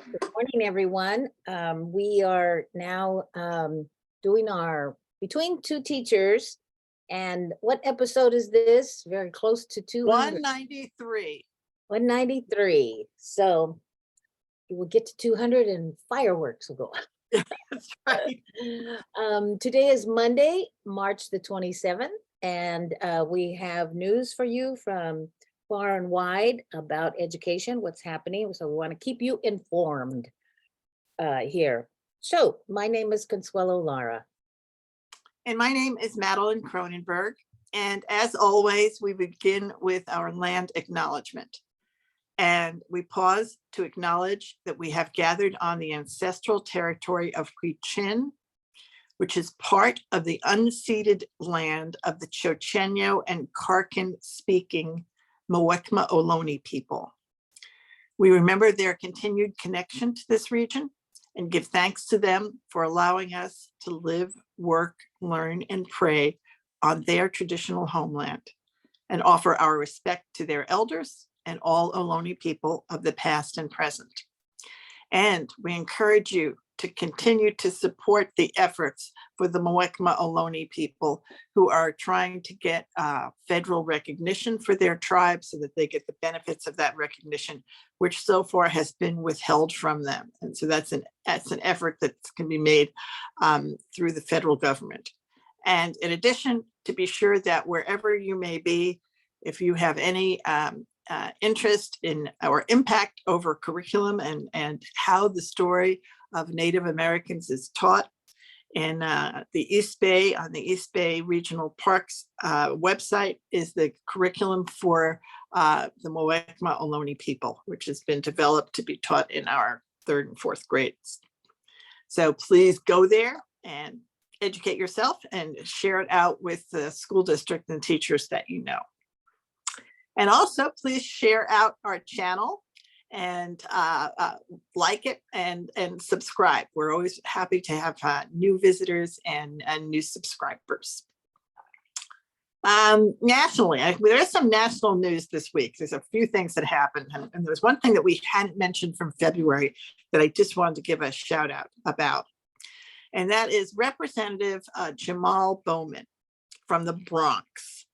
Morning, everyone. We are now doing our Between Two Teachers. And what episode is this? Very close to 200. 193. 193. So we will get to 200 and fireworks will go off. That's right. Today is Monday, March the 27th, and we have news for you from far and wide about education, what's happening. So we want to keep you informed here. So my name is Consuelo Lara. And my name is Madeline Cronenberg. And as always, we begin with our land acknowledgement. And we pause to acknowledge that we have gathered on the ancestral territory of Quechin, which is part of the unceded land of the Chochenyo and Karken speaking Muwekma Ohlone people. We remember their continued connection to this region and give thanks to them for allowing us to live, work, learn, and pray on their traditional homeland, and offer our respect to their elders and all Ohlone people of the past and present. And we encourage you to continue to support the efforts for the Muwekma Ohlone people who are trying to get federal recognition for their tribe so that they get the benefits of that recognition, which so far has been withheld from them. And so that's an effort that can be made through the federal government. And in addition, to be sure that wherever you may be, if you have any interest in our impact over curriculum and how the story of Native Americans is taught in the East Bay, on the East Bay Regional Parks website is the curriculum for the Muwekma Ohlone people, which has been developed to be taught in our 3rd and 4th grades. So please go there and educate yourself and share it out with the school district and teachers that you know. And also please share out our channel and like it and subscribe. We're always happy to have new visitors and new subscribers. Nationally, there is some national news this week. There's a few things that happened, and there's one thing that we hadn't mentioned from February that I just wanted to give a shout out about, and that is Representative Jamal Bowman from the Bronx.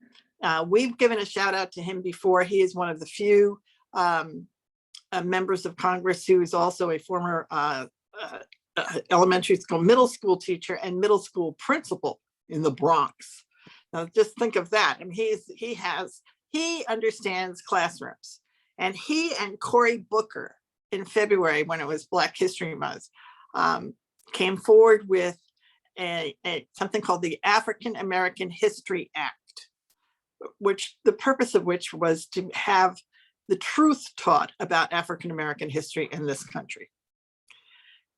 We've given a shout out to him before. He is one of the few members of Congress who is also a former elementary school, middle school teacher and middle school principal in the Bronx. Now just think of that. I mean, he understands classrooms, and he and Cory Booker in February, when it was Black History Month, came forward with something called the African American History Act, which the purpose of which was to have the truth taught about African American history in this country.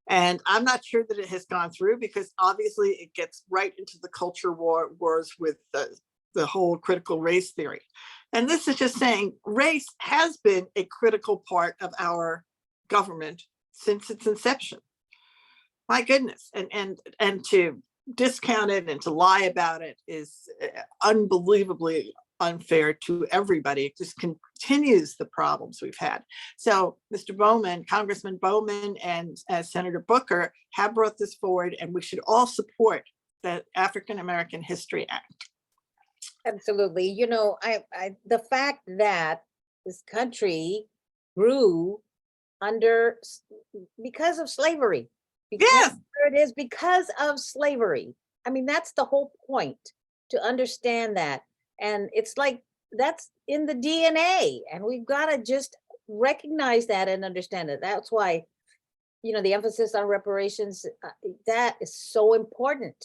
And I'm not sure that it has gone through, because obviously it gets right into the culture wars with the whole critical race theory. And this is just saying race has been a critical part of our government since its inception. My goodness, and to discount it and to lie about it is unbelievably unfair to everybody. It just continues the problems we've had. So Mr. Bowman, Congressman Bowman, and Senator Booker have brought this forward, and we should all support the African American History Act. Absolutely. You know, the fact that this country grew because of slavery. Yes. There it is, because of slavery. I mean, that's the whole point, to understand that. And it's like, that's in the DNA, and we've got to just recognize that and understand it. That's why, you know, the emphasis on reparations, that is so important.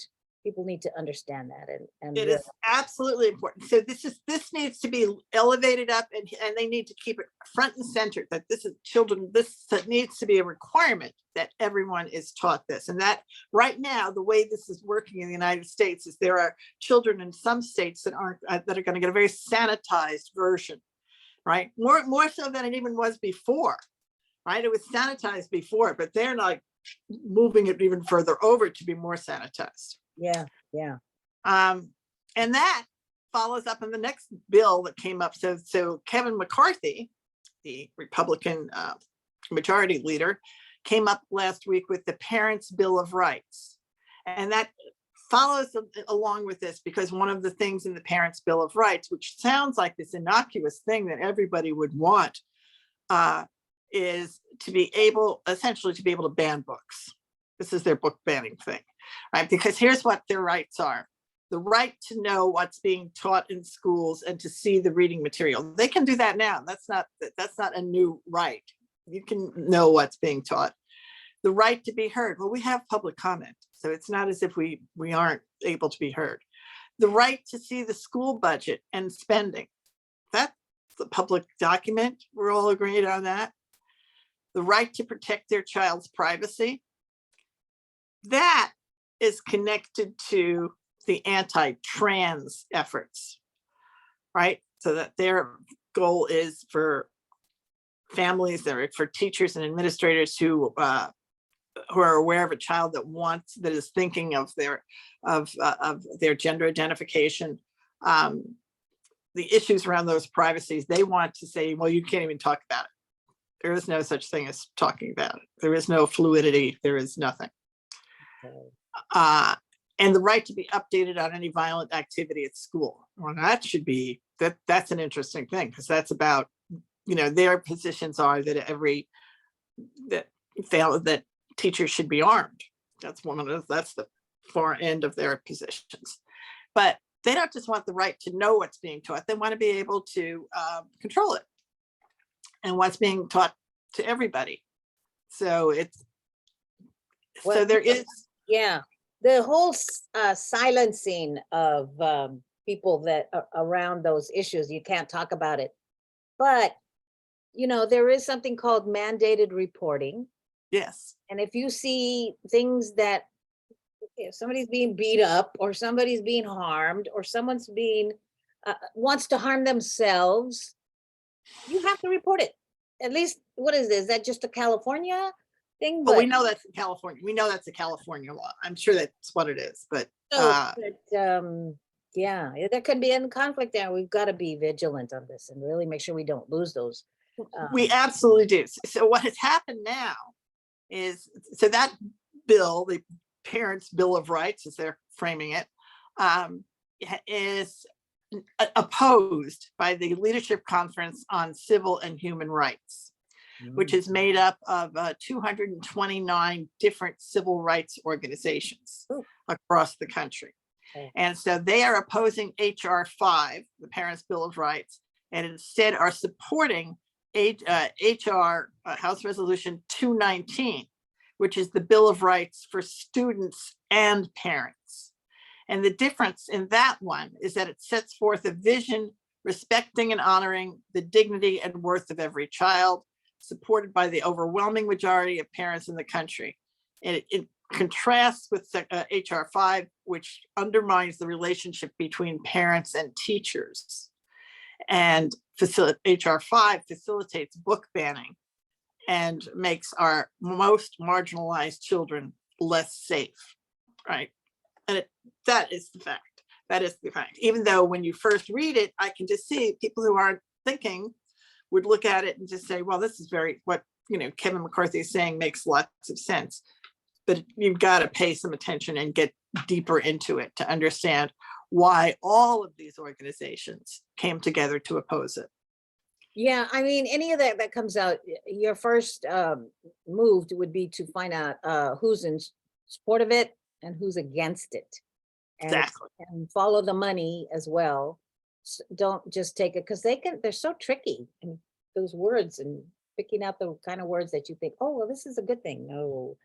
People need to understand that. And it is absolutely important. So this needs to be elevated up, and they need to keep it front and center, that this is children, this needs to be a requirement that everyone is taught this. And that right now, the way this is working in the United States is there are children in some states that are going to get a very sanitized version, right? More so than it even was before, right? It was sanitized before, but they're like moving it even further over to be more sanitized. Yeah. And that follows up in the next bill that came up. So Kevin McCarthy, the Republican majority leader, came up last week with the Parents' Bill of Rights. And that follows along with this, because one of the things in the Parents' Bill of Rights, which sounds like this innocuous thing that everybody would want, is to be able, essentially to be able to ban books. This is their book banning thing, right? Because here's what their rights are. The right to know what's being taught in schools and to see the reading material. They can do that now. That's not a new right. You can know what's being taught. The right to be heard. Well, we have public comment, so it's not as if we aren't able to be heard. The right to see the school budget and spending. That's a public document. We're all agreed on that. The right to protect their child's privacy. That is connected to the anti-trans efforts, right? So that their goal is for families, for teachers and administrators who are aware of a child that is thinking of their gender identification, the issues around those privacies. They want to say, well, you can't even talk about it. There is no such thing as talking about it. There is no fluidity. There is nothing. And the right to be updated on any violent activity at school. Well, that should be, that's an interesting thing, because that's about, their positions are that that teachers should be armed. That's the far end of their positions. But they don't just want the right to know what's being taught. They want to be able to control it and what's being taught to everybody. So there is. Yeah. The whole silencing of people that are around those issues, you can't talk about it. But, there is something called mandated reporting. Yes. And if you see things that, if somebody's being beat up or somebody's being harmed or someone's wants to harm themselves, you have to report it. At least, what is this? Is that just a California thing? Well, we know that's in California. We know that's a California law. I'm sure that's what it is, but. Yeah, there could be a conflict there. We've got to be vigilant on this and really make sure we don't lose those. We absolutely do. So what has happened now is, so that bill, the Parents' Bill of Rights, as they're framing it, is opposed by the Leadership Conference on Civil and Human Rights, which is made up of 229 different civil rights organizations across the country. Okay. And so they are opposing HR 5, the Parents' Bill of Rights, and instead are supporting HR House Resolution 219, which is the Bill of Rights for students and parents. And the difference in that one is that it sets forth a vision respecting and honoring the dignity and worth of every child, supported by the overwhelming majority of parents in the country. And it contrasts with HR 5, which undermines the relationship between parents and teachers. And HR 5 facilitates book banning and makes our most marginalized children less safe, right? And that is the fact. That is the fact. Even though when you first read it, I can just see people who aren't thinking would look at it and just say, well, this is what Kevin McCarthy is saying makes lots of sense. But you've got to pay some attention and get deeper into it to understand why all of these organizations came together to oppose it. Yeah, I mean, any of that comes out, your first move would be to find out who's in support of it and who's against it. Exactly. And follow the money as well. So don't just take it, because they're so tricky, and those words, and picking out the kind of words that you think, oh, well, this is a good thing. No.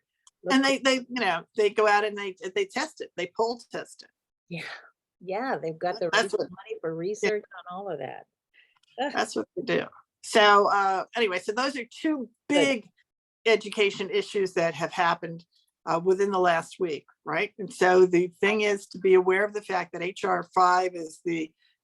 And they go out and they test it. They poll test it. Yeah, they've got the money for research on all of that. That's what they do. So anyway, so those are two big education issues that have happened within the last week, right? And so the thing is to be aware of the fact that HR 5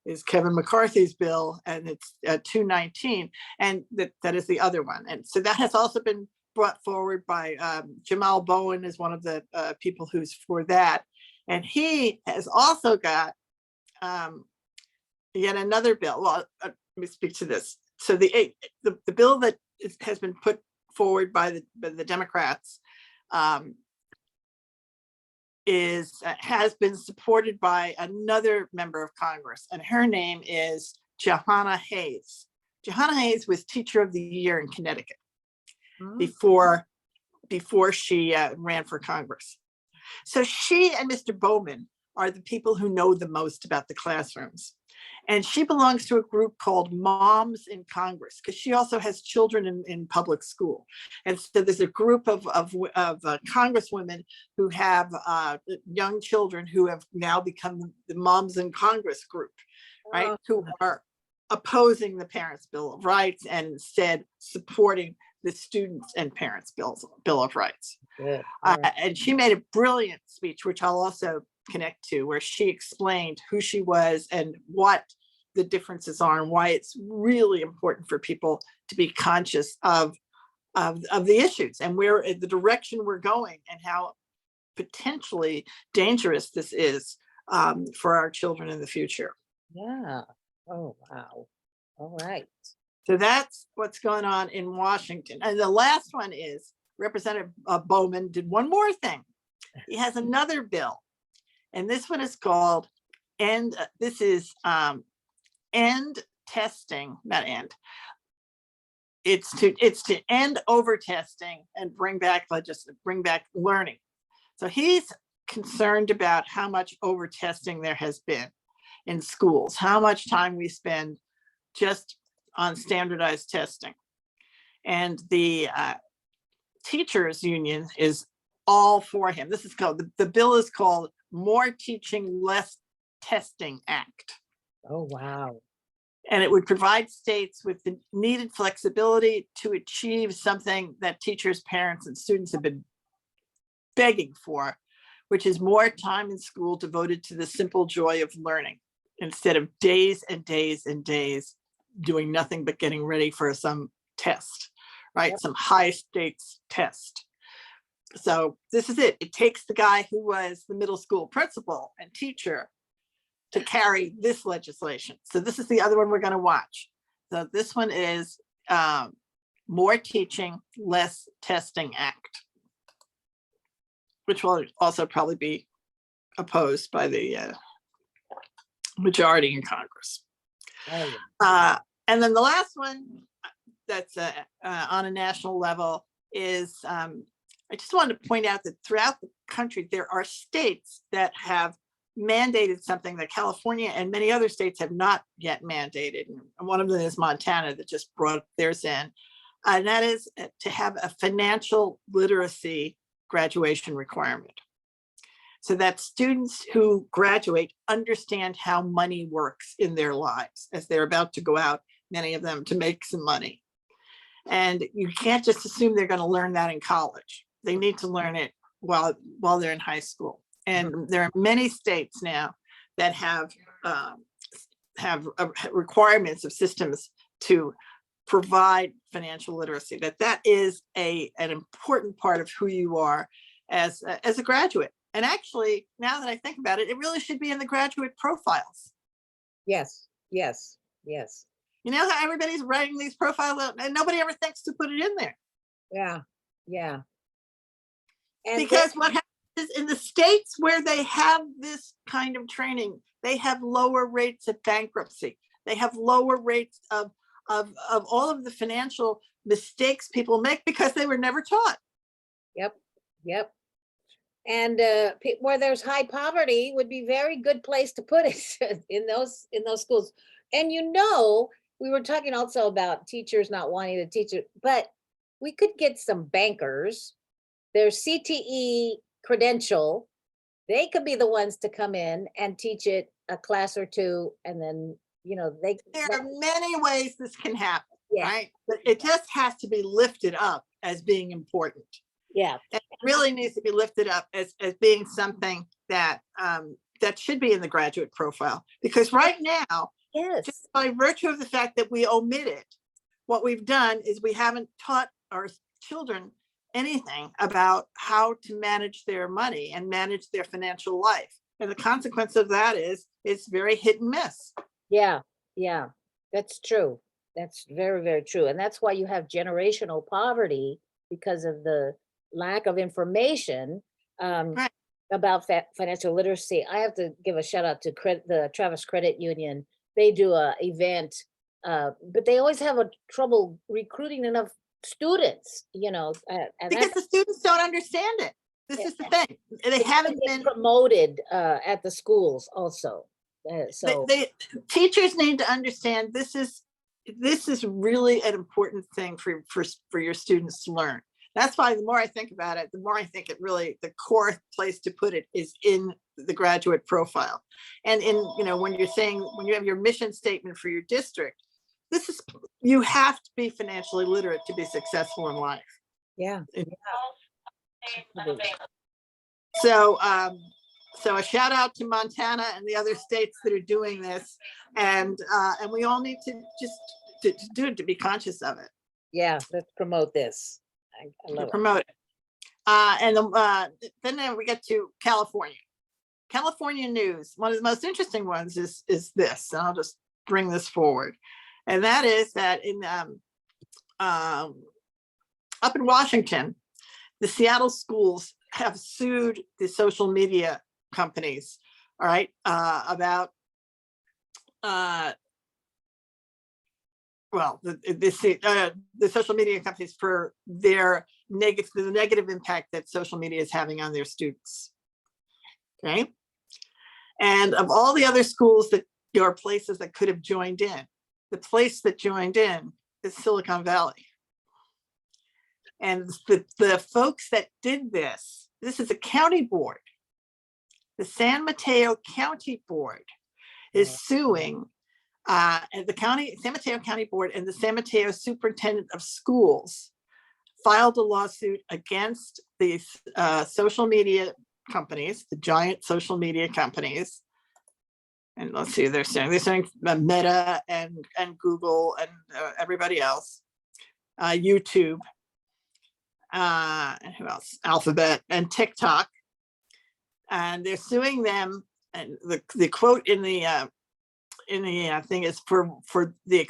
is Kevin McCarthy's bill, and it's 219, and that is the other one. And so that has also been brought forward by Jamal Bowen, is one of the people who's for that. And he has also got yet another bill. Well, let me speak to this. So the bill that has been put forward by the Democrats has been supported by another member of Congress, and her name is Jahana Hayes. Jahana Hayes was Teacher of the Year in Connecticut before she ran for Congress. So she and Mr. Bowman are the people who know the most about the classrooms. And she belongs to a group called Moms in Congress, because she also has children in public school. And so there's a group of congresswomen who have young children who have now become the Moms in Congress group, right? Who are opposing the Parents' Bill of Rights and instead supporting the Students and Parents' Bill of Rights. And she made a brilliant speech, which I'll also connect to, where she explained who she was and what the differences are and why it's really important for people to be conscious of the issues and where the direction we're going and how potentially dangerous this is for our children in the future. Yeah. Oh, wow. All right. So that's what's going on in Washington. And the last one is Representative Bowman did one more thing. He has another bill, and this one is called End Testing, not end. It's to end over testing and bring back learning. So he's concerned about how much over testing there has been in schools, how much time we spend just on standardized testing. And the teachers union is all for him. This is called, the bill is called More Teaching, Less Testing Act. Oh, wow. And it would provide states with the needed flexibility to achieve something that teachers, parents, and students have been begging for, which is more time in school devoted to the simple joy of learning, instead of days and days and days doing nothing but getting ready for some test, right? Yep. Some high stakes test. So this is it. It takes the guy who was the middle school principal and teacher to carry this legislation. So this is the other one we're going to watch. So this one is More Teaching, Less Testing Act, which will also probably be opposed by the majority in Congress. Oh. And then the last one that's on a national level is, I just wanted to point out that throughout the country, there are states that have mandated something that California and many other states have not yet mandated. And one of them is Montana that just brought theirs in. And that is to have a financial literacy graduation requirement, so that students who graduate understand how money works in their lives as they're about to go out, many of them, to make some money. And you can't just assume they're going to learn that in college. They need to learn it while they're in high school. And there are many states now that have requirements of systems to provide financial literacy, that is an important part of who you are as a graduate. And actually, now that I think about it, it really should be in the graduate profiles. Yes, yes, yes. You know how everybody's writing these profiles out and nobody ever thinks to put it in there. Yeah, yeah. And because what happens is in the states where they have this kind of training, they have lower rates of bankruptcy. They have lower rates of all of the financial mistakes people make because they were never taught. Yep, yep. And where there's high poverty would be very good place to put it in those schools. And we were talking also about teachers not wanting to teach it, but we could get some bankers, their CTE credential, they could be the ones to come in and teach it a class or two, and then there are many ways this can happen. Yeah. Right, but it just has to be lifted up as being important. Yeah, it really needs to be lifted up as being something that that should be in the graduate profile, because right now, yes, just by virtue of the fact that we omit it, what we've done is we haven't taught our children anything about how to manage their money and manage their financial life. And the consequence of that is it's very hit and miss. Yeah, yeah, that's true. That's very, very true. And that's why you have generational poverty because of the lack of information um, Right. about financial literacy. I have to give a shout out to the Travis Credit Union. They do a event, but they always have a trouble recruiting enough students, and Because that's the students don't understand it. This is the thing. They it's haven't being been, promoted at the schools also. So they teachers need to understand this is really an important thing for your students to learn. That's why the more I think about it, the more I think it really, the core place to put it is in the graduate profile. And when you're saying, when you have your mission statement for your district, you have to be financially literate to be successful in life. yeah, absolutely. So, so a shout out to Montana and the other states that are doing this, and we all need to just to do it, to be conscious of it, Yeah, let's promote this. I to love it. promote it. Then we get to California. California news. One of the most interesting ones is this, and I'll just bring this forward, and that is that in up in Washington, the Seattle schools have sued the social media companies, all right, about the social media companies for the negative impact that social media is having on their students. Okay, and of all the other schools that there are places that could have joined in, the place that joined in is Silicon Valley. And the folks that did this is a county board. The San Mateo County Board is suing and the San Mateo County Board and the San Mateo Superintendent of Schools filed a lawsuit against the social media companies, the giant social media companies. And let's see, they're saying Meta and Google and everybody else, YouTube, and who else? Alphabet and TikTok. And they're suing them. And the quote in the thing is for the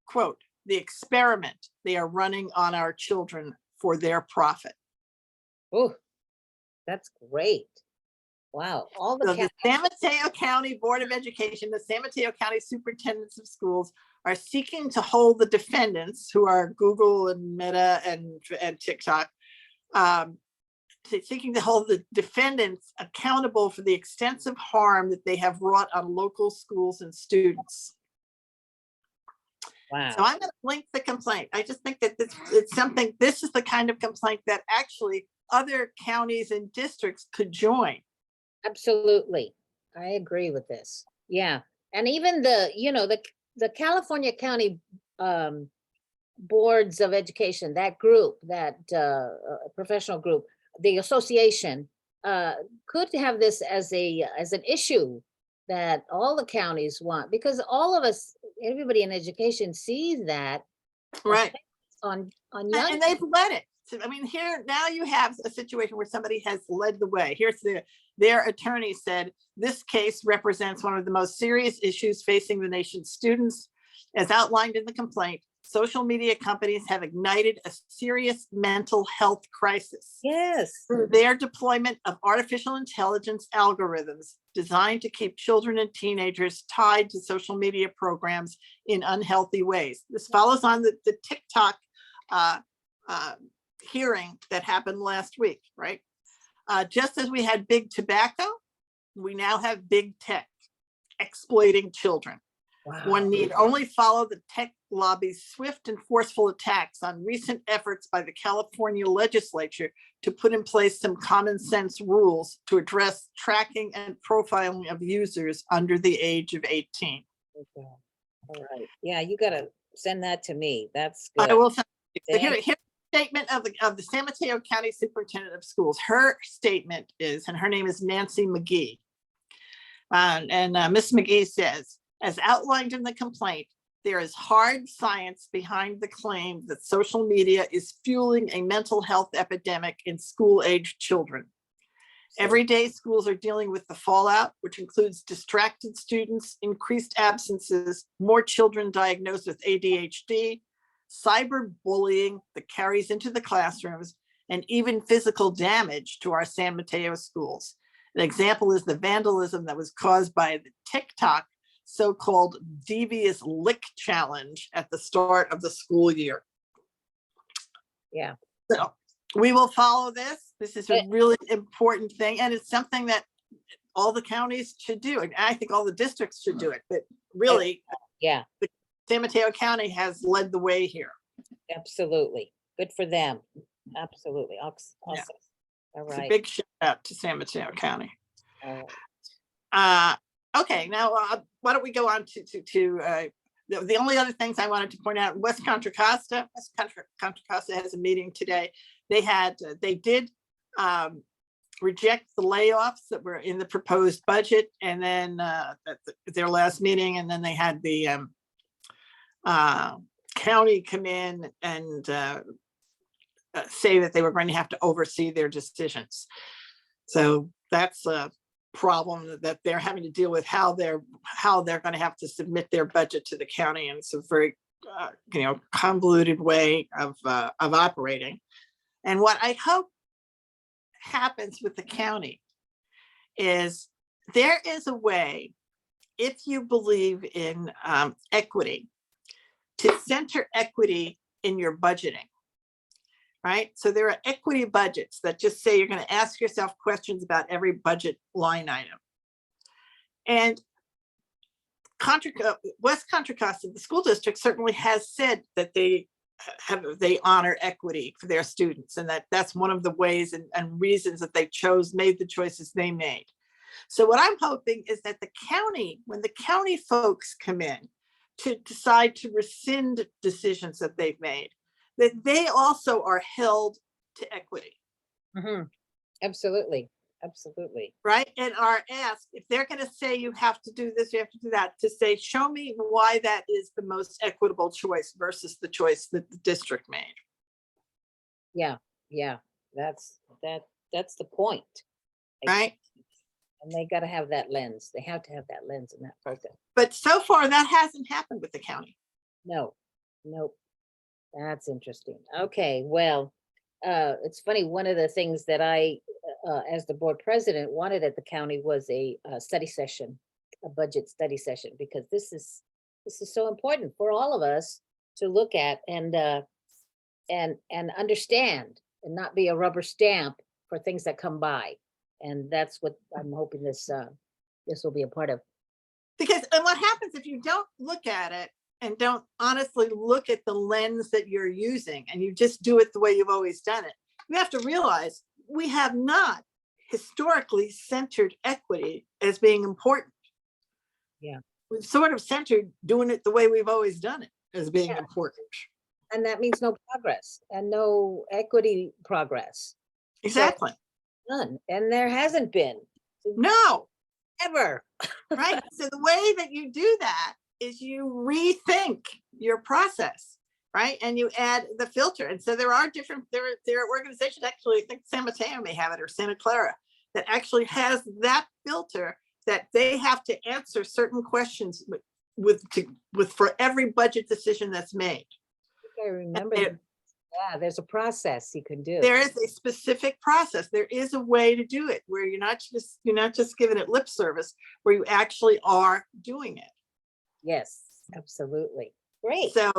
quote, the experiment they are running on our children for their profit. Oh, that's great. Wow. All the So the San Mateo County Board of Education, the San Mateo County Superintendents of Schools are seeking to hold the defendants, who are Google and Meta and TikTok, seeking to hold the defendants accountable for the extensive harm that they have wrought on local schools and students. Wow. So I'm going to link the complaint. I just think that it's something, this is the kind of complaint that actually other counties and districts could join. Absolutely. I agree with this. Yeah. And even the California County boards of education, that group, that professional group, the association could have this as an issue that all the counties want, because all of us, everybody in education sees that Right. on young. And they've led it. So, I mean, here now you have a situation where somebody has led the way. Here's their attorney said, this case represents one of the most serious issues facing the nation's students. As outlined in the complaint, social media companies have ignited a serious mental health crisis. Yes. Through their deployment of artificial intelligence algorithms designed to keep children and teenagers tied to social media programs in unhealthy ways. This follows on the TikTok hearing that happened last week, right? Just as we had big tobacco, we now have big tech exploiting children. Wow. One need only follow the tech lobby's swift and forceful attacks on recent efforts by the California legislature to put in place some common sense rules to address tracking and profiling of users under the age of 18. Okay. All right. Yeah, you got to send that to me. That's good. I will send so here's a statement of the San Mateo County Superintendent of Schools. Her statement is, and her name is Nancy McGee. And Ms. McGee says, as outlined in the complaint, there is hard science behind the claim that social media is fueling a mental health epidemic in school-aged children. Every day, schools are dealing with the fallout, which includes distracted students, increased absences, more children diagnosed with ADHD, cyberbullying that carries into the classrooms, and even physical damage to our San Mateo schools. An example is the vandalism that was caused by the TikTok so-called devious lick challenge at the start of the school year. Yeah. So we will follow this. This is a But- really important thing, and it's something that all the counties should do. And I think all the districts should do it, but really, Yeah, San Mateo County has led the way here. absolutely. Good for them. Absolutely. Awesome. All It's a right. big shout out to San Mateo County. All right. Okay, now why don't we go on to the only other things I wanted to point out, West Contra Costa. West Contra Costa has a meeting today. They did reject the layoffs that were in the proposed budget, and then at their last meeting, and then they had the county come in and say that they were going to have to oversee their decisions. So that's a problem that they're having to deal with, how they're going to have to submit their budget to the county, and it's a very convoluted way of operating. And what I hope happens with the county is there is a way, if you believe in equity, to center equity in your budgeting. Right? So there are equity budgets that just say you're going to ask yourself questions about every budget line item. And West Contra Costa, the school district, certainly has said that they honor equity for their students, and that's one of the ways and reasons that they made the choices they made. So what I'm hoping is that the county, when the county folks come in to decide to rescind decisions that they've made, that they also are held to equity. Mhm. Absolutely. Absolutely. Right? And are asked, if they're going to say you have to do this, you have to do that, to say, show me why that is the most equitable choice versus the choice that the district made. Yeah. That's the point. Right? And they got to have that lens. They have to have that lens and that focus. But so far that hasn't happened with the county. No, nope. That's interesting. Okay, well, it's funny. One of the things that I, as the board president, wanted at the county was a study session, a budget study session, because this is so important for all of us to look at and understand, and not be a rubber stamp for things that come by. And that's what I'm hoping this will be a part of. Because, and what happens if you don't look at it and don't honestly look at the lens that you're using, and you just do it the way you've always done it, you have to realize we have not historically centered equity as being important. Yeah. We've sort of centered doing it the way we've always done it as being Yeah. important. And that means no progress and no equity progress. Exactly. None. And there hasn't been No, ever. right? So the way that you do that is you rethink your process, right? And you add the filter. And so there are organizations, actually, I think San Mateo may have it, or Santa Clara, that actually has that filter, that they have to answer certain questions with for every budget decision that's made. I remember. Yeah, there's a process you can do. There is a specific process. There is a way to do it where you're not just giving it lip service, where you actually are doing it. Yes, absolutely. Great. So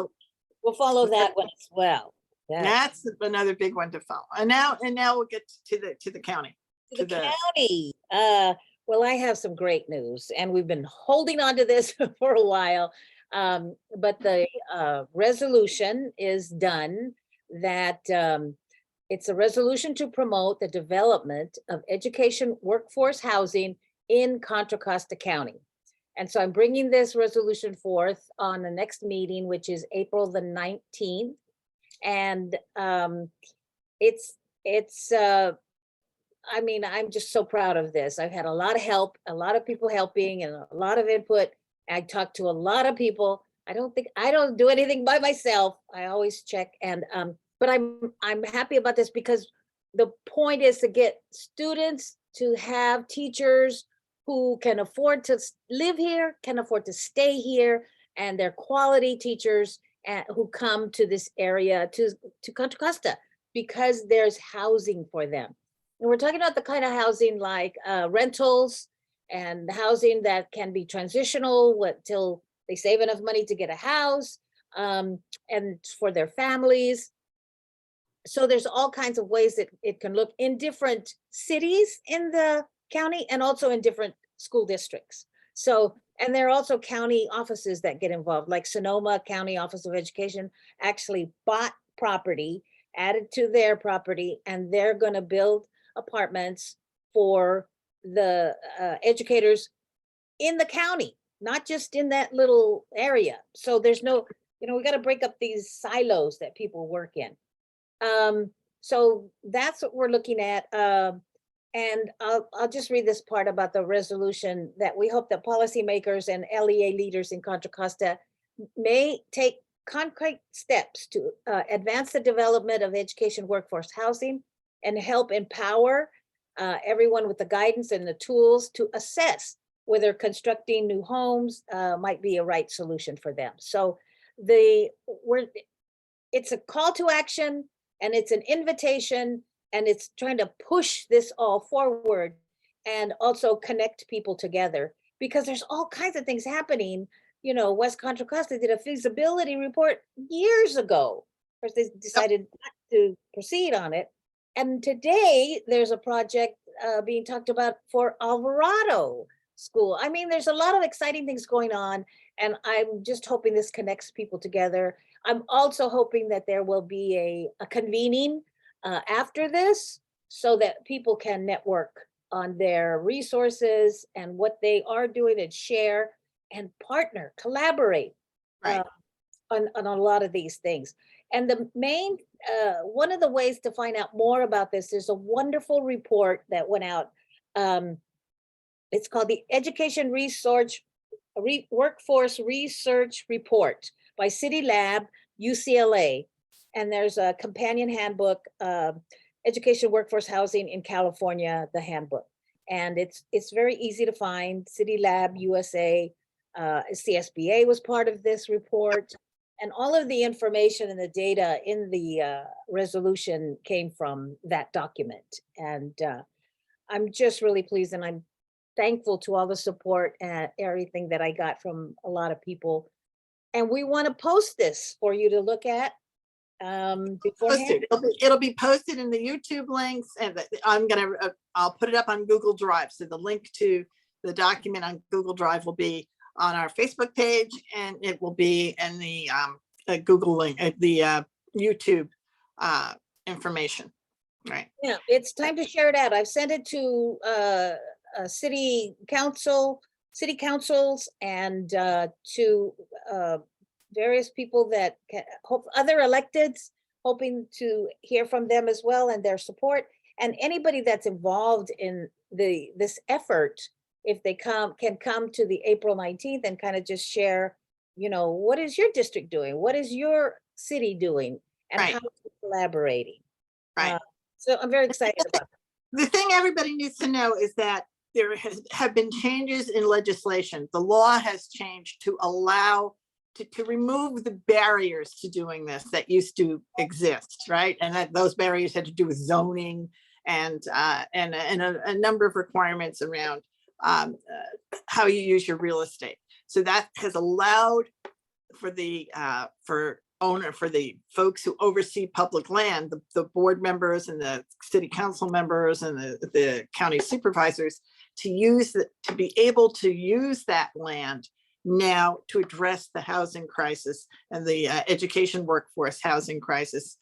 We'll follow that one as well. that's another big one to follow. And now we'll get to the county. To the county. Well, I have some great news, and we've been holding on to this for a while. But the resolution is done, that it's a resolution to promote the development of education workforce housing in Contra Costa County. And so I'm bringing this resolution forth on the next meeting, which is April the 19th. And I mean, I'm just so proud of this. I've had a lot of help, a lot of people helping, and a lot of input. I talked to a lot of people. I don't do anything by myself. I always check, and but I'm happy about this, because the point is to get students to have teachers who can afford to live here, can afford to stay here, and they're quality teachers who come to this area, to Contra Costa, because there's housing for them. And we're talking about the kind of housing like rentals and housing that can be transitional till they save enough money to get a house, and for their families. So there's all kinds of ways that it can look in different cities in the county and also in different school districts. So, and there are also county offices that get involved, like Sonoma County Office of Education actually bought property, added to their property, and they're going to build apartments for the educators in the county, not just in that little area. So there's no, we got to break up these silos that people work in. So that's what we're looking at. And I'll just read this part about the resolution that we hope that policymakers and LEA leaders in Contra Costa may take concrete steps to advance the development of education workforce housing and help empower everyone with the guidance and the tools to assess whether constructing new homes might be a right solution for them. So it's a call to action, and it's an invitation, and it's trying to push this all forward and also connect people together, because there's all kinds of things happening. West Contra Costa did a feasibility report years ago. Of course, they decided not to proceed on it. And today there's a project being talked about for Alvarado School. I mean, there's a lot of exciting things going on, and I'm just hoping this connects people together. I'm also hoping that there will be a convening after this, so that people can network on their resources and what they are doing, and share and partner, collaborate Right. on a lot of these things. And the main, one of the ways to find out more about this is a wonderful report that went out. It's called the Education Workforce Research Report by City Lab, UCLA. And there's a companion handbook, Education Workforce Housing in California, the handbook. And it's very easy to find. City Lab USA, CSBA was part of this report. And all of the information and the data in the resolution came from that document. And I'm just really pleased, and I'm thankful to all the support and everything that I got from a lot of people. And we want to post this for you to look at beforehand. It'll be posted in the YouTube links, and I'll put it up on Google Drive. So the link to the document on Google Drive will be on our Facebook page, and it will be in the Google link, the YouTube information. Right. Yeah, it's time to share it out. I've sent it to city councils, and to various people that hope, other electeds, hoping to hear from them as well and their support, and anybody that's involved in this effort. If they can come to the April 19th and kind of just share, what is your district doing? What is your city doing? And Right. how is collaborating? Right. So I'm very excited about that. The thing everybody needs to know is that there have been changes in legislation. The law has changed to allow to remove the barriers to doing this that used to exist, right? And that those barriers had to do with zoning and a number of requirements around how you use your real estate. So that has allowed for the folks who oversee public land, the board members and the city council members and the county supervisors, to be able to use that land now to address the housing crisis and the education workforce housing crisis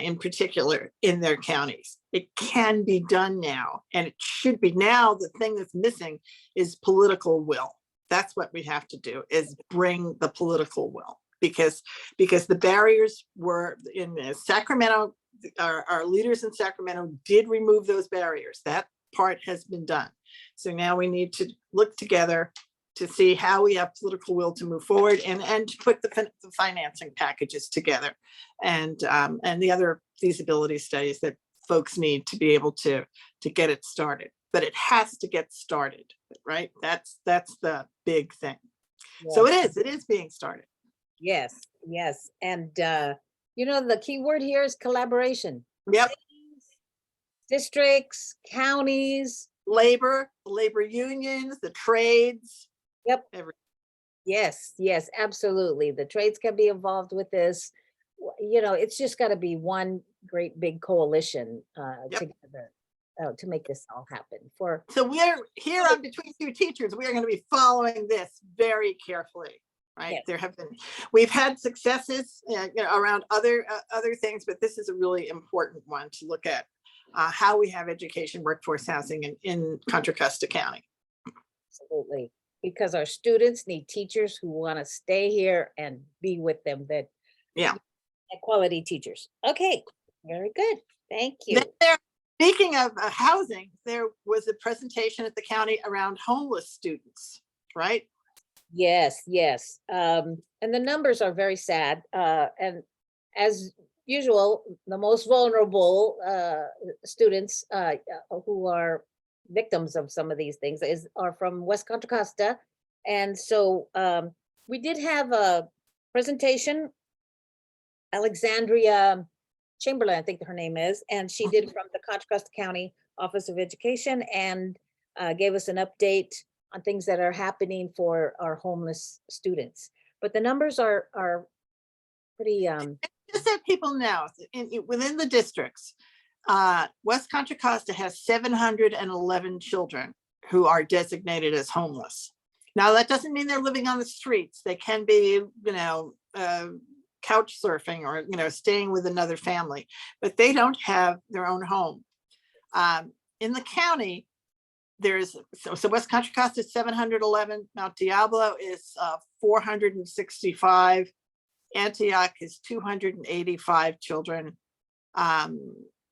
in particular in their counties. It can be done now, and it should be. Now the thing that's missing is political will. That's what we have to do, is bring the political will, because the barriers were in Sacramento. Our leaders in Sacramento did remove those barriers. That part has been done. So now we need to look together to see how we have political will to move forward, and to put the financing packages together, and the other feasibility studies that folks need to be able to get it started. but it has to get started, right? That's the big thing. So Yes. it is being started. Yes, yes. And you know, the key word here is collaboration. Yep. Cities, districts, counties. Labor unions, the trades. Yep. Every, Yes, yes, absolutely. The trades can be involved with this. You know, it's just got to be one great big coalition yep. together to make this all happen. For So we're here on Between Two Teachers. We are going to be following this very carefully, right? Yes. We've had successes around other things, but this is a really important one to look at how we have education workforce housing in Contra Costa County. Absolutely. Because our students need teachers who want to stay here and be with them, that Yeah. quality teachers. Okay, very good. Thank you. Speaking of housing, there was a presentation at the county around homeless students, right? Yes, yes. And the numbers are very sad. And as usual, the most vulnerable students who are victims of some of these things are from West Contra Costa. And so we did have a presentation. Alexandria Chamberlain, I think her name is, and she did from the Contra Costa County Office of Education, and gave us an update on things that are happening for our homeless students. But the numbers are pretty. Just so people know, within the districts, West Contra Costa has 711 children who are designated as homeless. Now, that doesn't mean they're living on the streets. They can be, couch surfing or, staying with another family, but they don't have their own home. In the county, there's, so West Contra Costa is 711, Mount Diablo is 465, Antioch is 285 children.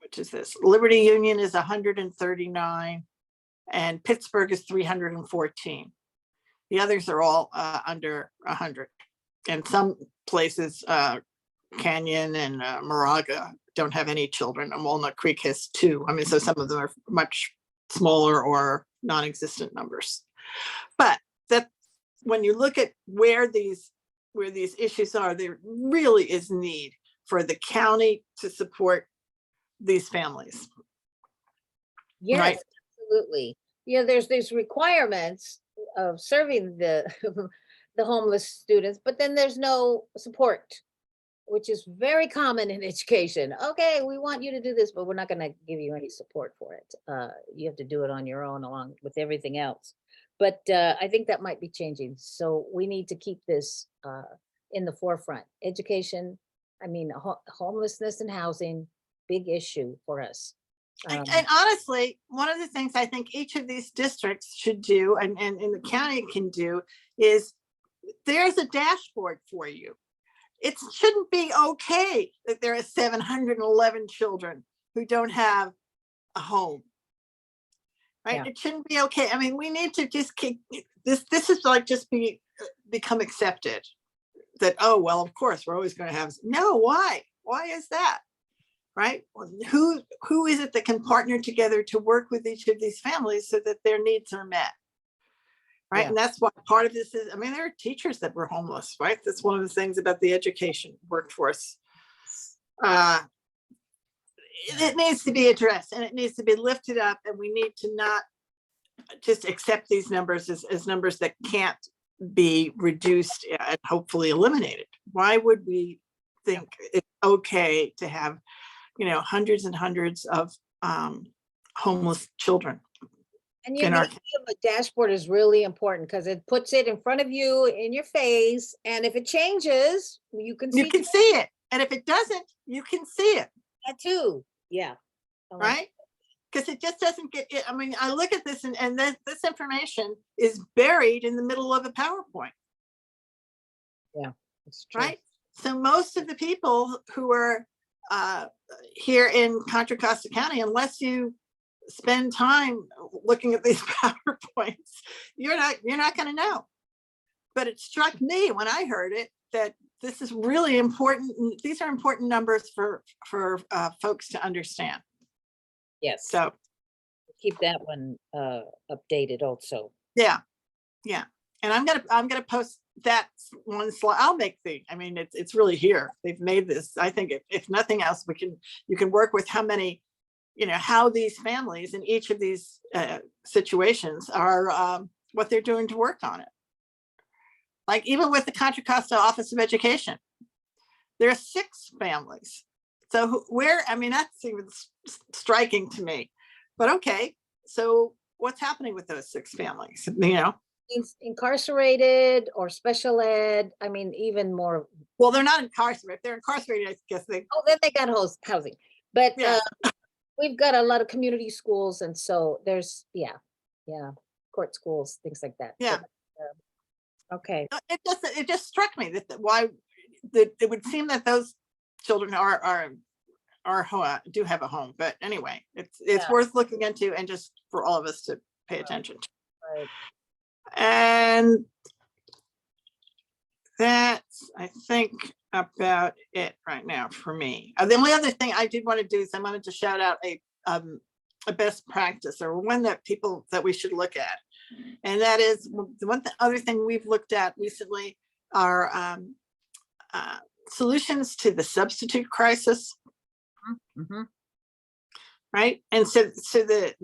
Which is this? Liberty Union is 139, and Pittsburgh is 314. The others are all under 100. And some places, Canyon and Moraga, don't have any children, and Walnut Creek has 2. I mean, so some of them are much smaller or non-existent numbers. But that, when you look at where these issues are, there really is need for the county to support these families. Yes, right? Absolutely. Yeah, there's these requirements of serving the the homeless students, but then there's no support, which is very common in education. Okay, we want you to do this, but we're not going to give you any support for it. You have to do it on your own along with everything else. But I think that might be changing. So we need to keep this in the forefront. Education, I mean, homelessness and housing, big issue for us. And honestly, one of the things I think each of these districts should do, and the county can do, is there's a dashboard for you. It shouldn't be okay that there are 711 children who don't have a home, right? Yeah. It shouldn't be okay. I mean, we need to just keep this. This is like just become accepted that, oh, well, of course, we're always going to have. No, why? Why is that? Right? Who is it that can partner together to work with each of these families so that their needs are met? Right. Yeah. And that's what part of this is. I mean, there are teachers that were homeless, right? That's one of the things about the education workforce. It needs to be addressed, and it needs to be lifted up, and we need to not just accept these numbers as numbers that can't be reduced and hopefully eliminated. Why would we think it's okay to have, hundreds and hundreds of homeless children? And the idea of a dashboard is really important because it puts it in front of you, in your face, and if it changes, you can see it. And if it doesn't, you can see it. That too. Yeah. Right? Because it just doesn't get it. I mean, I look at this and this information is buried in the middle of a PowerPoint. Yeah, that's true. Right? So most of the people who are here in Contra Costa County, unless you spend time looking at these PowerPoints, you're not going to know. But it struck me when I heard it that this is really important. These are important numbers for folks to understand. Yes. So keep that one updated also. Yeah, yeah. And I'm gonna post that one slide. I'll make I mean, it's really here. They've made this. I think if nothing else, you can work with how many, how these families in each of these situations are, what they're doing to work on it. Like even with the Contra Costa Office of Education, there are 6 families. So I mean, that's even striking to me, but okay. So what's happening with those 6 families? Incarcerated or special ed, I mean, even more. Well, they're not incarcerated. If they're incarcerated, I guess Oh, then they got housing, but yeah. we've got a lot of community schools, and so there's, yeah, court schools, things like that. Yeah. Okay. It just struck me that why it would seem that those children do have a home, but anyway, it's worth looking into, and just for all of us to pay attention to. Right. And that's, I think, about it right now for me. The only other thing I did want to do is I wanted to shout out a best practice, or one that we should look at. And that is the other thing we've looked at recently are solutions to the substitute crisis. Mm-hmm. Right. And so the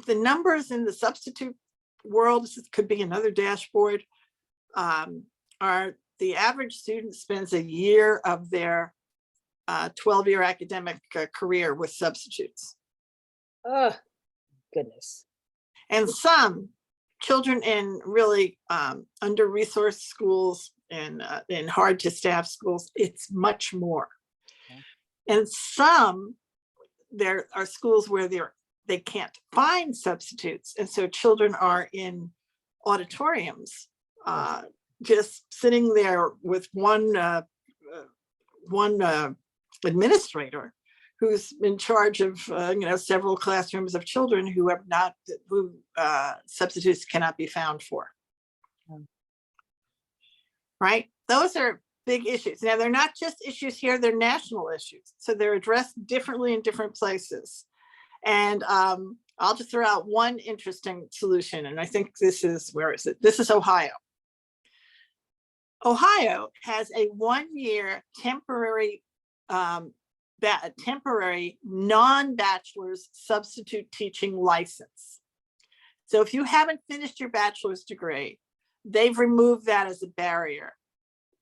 numbers in the substitute world, this could be another dashboard, are the average student spends a year of their 12-year academic career with substitutes. Oh, goodness. And some children in really under-resourced schools and in hard to staff schools, it's much more. Okay. And some, there are schools where they can't find substitutes, and so children are in auditoriums, just sitting there with one administrator who's in charge of several classrooms of children who substitutes cannot be found for. Right? Those are big issues. Now, they're not just issues here, they're national issues. So they're addressed differently in different places. And I'll just throw out one interesting solution. And I think where is it? This is Ohio. Ohio has a 1-year temporary non-bachelor's substitute teaching license. So if you haven't finished your bachelor's degree, they've removed that as a barrier.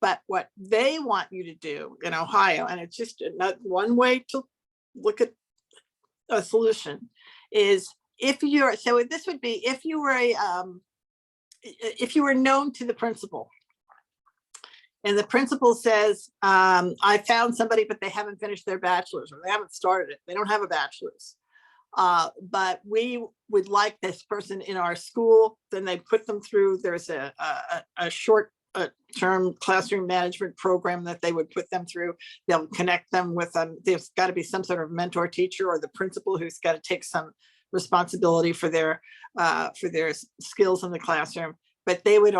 But what they want you to do in Ohio, and it's just one way to look at a solution, is if you were known to the principal, and the principal says, I found somebody, but they haven't finished their bachelor's, or they haven't started it. They don't have a bachelor's. But we would like this person in our school. Then they put them through, there's a short-term classroom management program that they would put them through. They'll connect them with there's got to be some sort of mentor teacher, or the principal who's got to take some responsibility for their skills in the classroom. But they would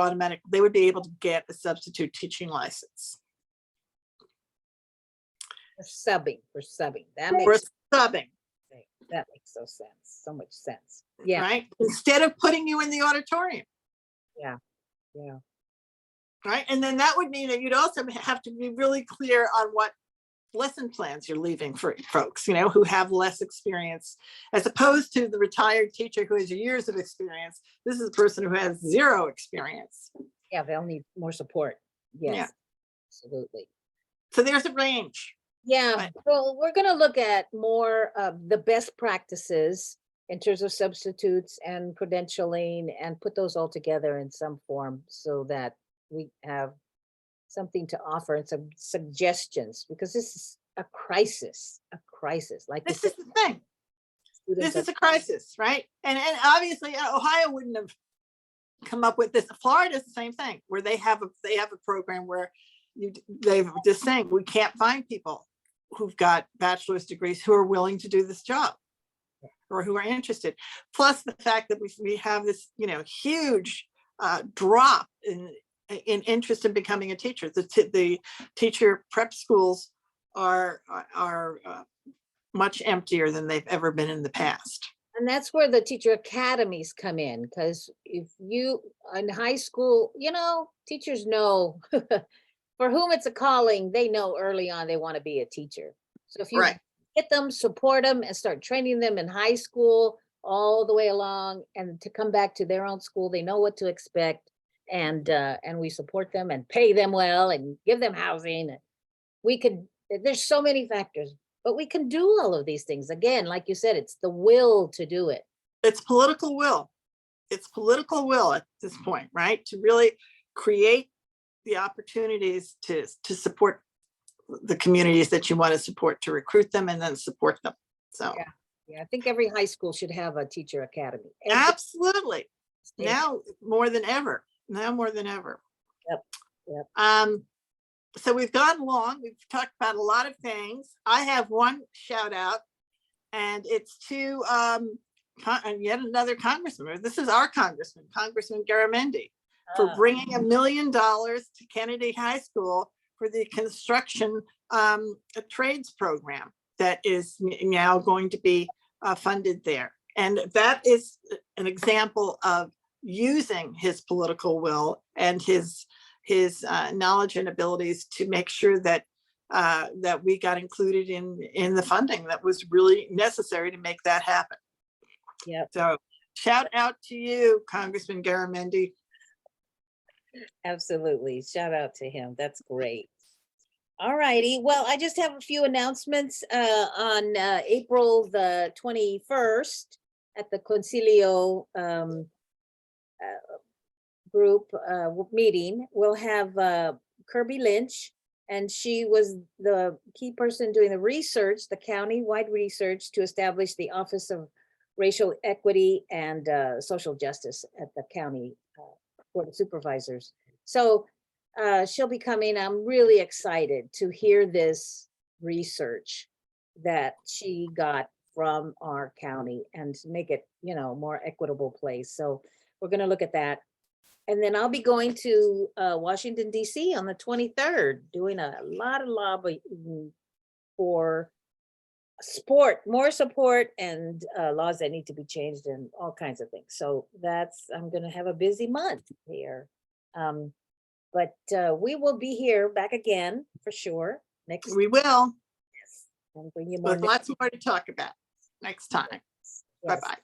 be able to get a substitute teaching license. For subbing. That makes so much sense. Yeah. Right. Instead of putting you in the auditorium. Yeah. Right. And then that would mean that you'd also have to be really clear on what lesson plans you're leaving for folks, who have less experience, as opposed to the retired teacher who has years of experience. This is a person who has 0 experience. Yeah, they'll need more support. Yes, yeah. Absolutely. So there's a range. Yeah, well, we're going to look at more of the best practices in terms of substitutes and credentialing, and put those all together in some form so that we have something to offer and some suggestions, because this is a crisis. Like this is the thing. This is a crisis, right? And obviously Ohio wouldn't have come up with this. Florida is the same thing, where they have a program where they've just saying we can't find people who've got bachelor's degrees who are willing to do this job, or who are interested. Plus the fact that we have this huge drop in interest in becoming a teacher. The teacher prep schools are much emptier than they've ever been in the past. And that's where the teacher academies come in, because if you, in high school, teachers know for whom it's a calling, they know early on they want to be a teacher. So if you Right. get them, support them, and start training them in high school all the way along, and to come back to their own school, they know what to expect, and we support them and pay them well and give them housing. We could, there's so many factors, but we can do all of these things. Again, like you said, it's the will to do it. It's political will. It's political will at this point, right? To really create the opportunities to support the communities that you want to support, to recruit them and then support them. So Yeah, I think every high school should have a teacher academy. absolutely. State. Now more than ever. Now more than ever. Yep. So we've gone long. We've talked about a lot of things. I have one shout out, and it's to yet another congressman. This is our congressman, Congressman Garamendi, for bringing $1 million to Kennedy High School for the construction trades program that is now going to be funded there. And that is an example of using his political will and his knowledge and abilities to make sure that that we got included in the funding that was really necessary to make that happen. Yep. So shout out to you, Congressman Garamendi. Absolutely. Shout out to him. That's great. All righty. Well, I just have a few announcements on April the 21st at the Concilio group meeting. We'll have Kirby Lynch, and she was the key person doing the research, the county-wide research to establish the Office of Racial Equity and Social Justice at the county Board of Supervisors. So she'll be coming. I'm really excited to hear this research that she got from our county and to make it, more equitable place. So we're going to look at that. And then I'll be going to Washington, D.C. on the 23rd, doing a lot of lobbying for more support and laws that need to be changed and all kinds of things. So I'm going to have a busy month here. But we will be here back again for sure. We will. Yes, and bring you more. With lots more to talk about next time. Yes. Bye-bye.